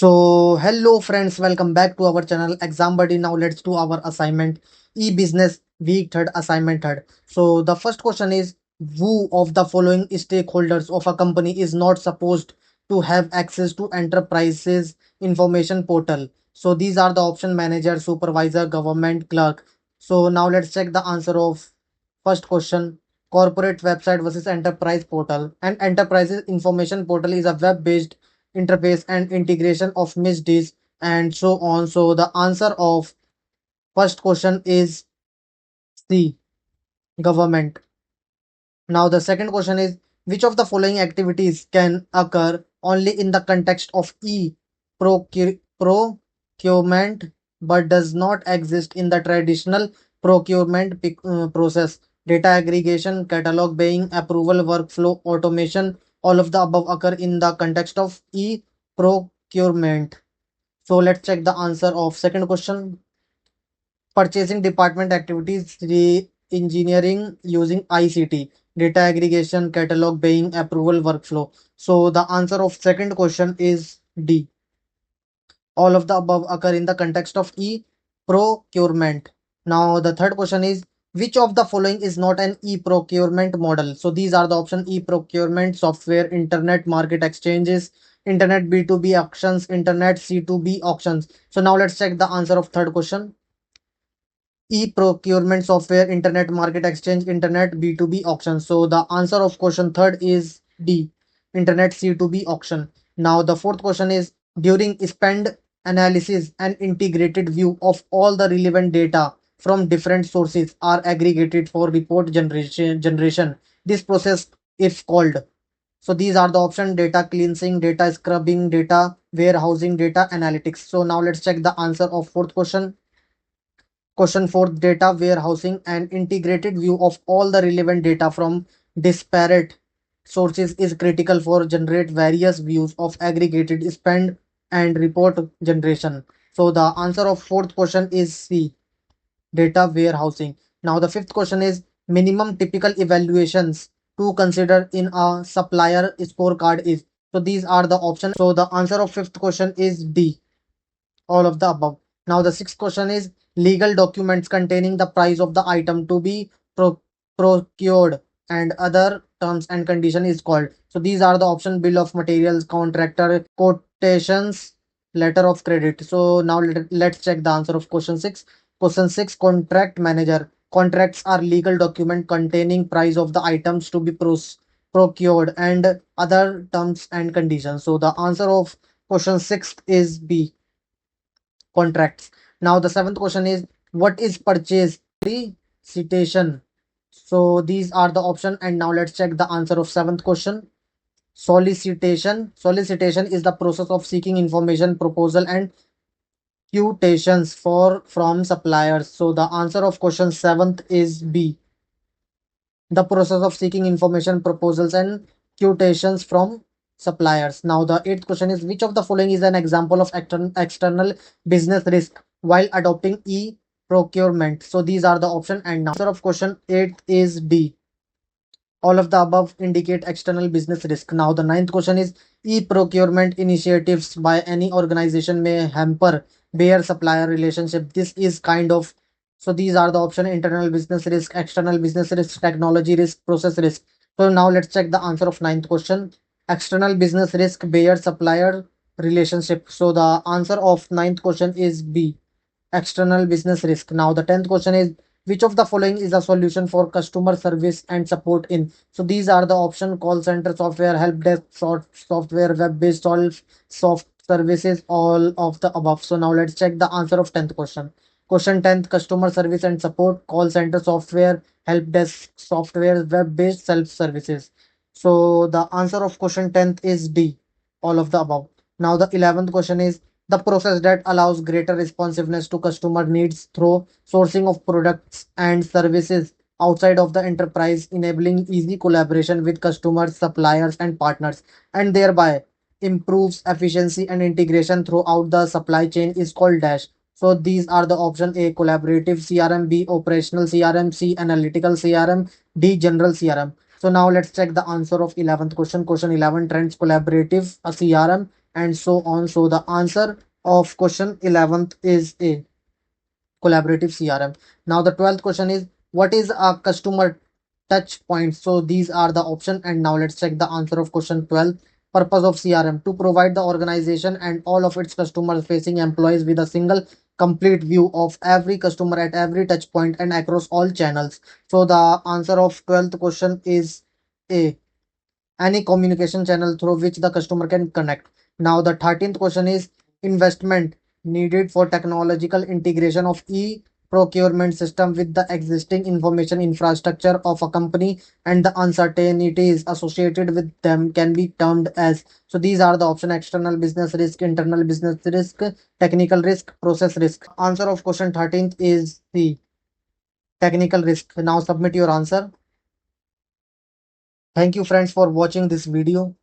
Hello friends, welcome back to our channel Exam Buddy. Now let's do our assignment e-business week third assignment third. The first question is, who of the following stakeholders of a company is not supposed to have access to enterprises information portal? So these are the option: manager, supervisor, government, clerk. So now let's check the answer of first question. Corporate website versus enterprise portal. An enterprises information portal is a web-based interface and integration of misdeeds and so on. So the answer of first question is C, government. Now the second question is, which of the following activities can occur only in the context of procurement but does not exist in the traditional procurement process? Data aggregation, catalog baying, approval workflow, automation, all of the above occur in the context of procurement. So let's check the answer of second question. Purchasing department activities, re-engineering using ICT, data aggregation, catalog baying, approval workflow. So the answer of second question is D. All of the above occur in the context of e-procurement. Now the third question is, which of the following is not an e-procurement model? So these are the option: e-procurement software, internet market exchanges, internet B2B auctions, internet C2B auctions. So now let's check the answer of third question. E-procurement software, internet market exchange, internet B2B auction. So the answer of question third is D, internet C2B auction. Now the fourth question is, during spend analysis, an integrated view of all the relevant data from different sources are aggregated for report generation. This process is called. So these are the option: data cleansing, data scrubbing, data warehousing, data analytics. So now let's check the answer of fourth question. Question 4, data warehousing, an integrated view of all the relevant data from disparate sources is critical for generate various views of aggregated spend and report generation. So the answer of fourth question is C, data warehousing. Now the fifth question is, minimum typical evaluations to consider in a supplier scorecard is. So these are the options. So the answer of fifth question is D, all of the above. Now the sixth question is, legal documents containing the price of the item to be procured and other terms and condition is called. So these are the option: bill of materials, contractor quotations, letter of credit. So now let's check the answer of question 6. Question 6, contract manager. Contracts are legal document containing price of the items to be procured and other terms and conditions. So the answer of question 6 is B, contracts. Now the seventh question is, what is purchase solicitation? So these are the option, and now let's check the answer of seventh question. Solicitation is the process of seeking information, proposal and quotations for from suppliers. So the answer of question seventh is B, the process of seeking information, proposals and quotations from suppliers. Now the eighth question is, which of the following is an example of external business risk while adopting e-procurement? So these are the option, and now answer of question 8 is D, all of the above indicate external business risk. Now the ninth question is, e-procurement initiatives by any organization may hamper their supplier relationship. This is kind of. So these are the option: internal business risk, external business risk, technology risk, process risk. So now let's check the answer of ninth question. External business risk, buyer supplier relationship. So the answer of ninth question is B, external business risk. Now the 10th question is, which of the following is a solution for customer service and support in? So these are the option: call center software, help desk software, web-based soft services, all of the above. So now let's check the answer of 10th question. Question 10th, customer service and support, call center software, help desk software, web-based self services. So the answer of question 10th is D, all of the above. Now the 11th question is, the process that allows greater responsiveness to customer needs through sourcing of products and services outside of the enterprise, enabling easy collaboration with customers, suppliers, and partners, and thereby improves efficiency and integration throughout the supply chain is called dash. So these are the option: A, collaborative CRM, B, operational CRM, C, analytical CRM, D, general CRM. So now let's check the answer of 11th question. Question 11, trends collaborative CRM, and so on. So the answer of question 11th is A, collaborative CRM. Now the 12th question is, what is a customer touch point? So these are the option, and now let's check the answer of question 12. Purpose of CRM: to provide the organization and all of its customer facing employees with a single complete view of every customer at every touch point and across all channels. So the answer of 12th question is A, any communication channel through which the customer can connect. Now, the 13th question is, investment needed for technological integration of e-procurement system with the existing information infrastructure of a company and the uncertainties associated with them can be termed as. So these are the option: external business risk, internal business risk, technical risk, process risk. Answer of question 13th is the technical risk. Now submit your answer. Thank you friends for watching this video.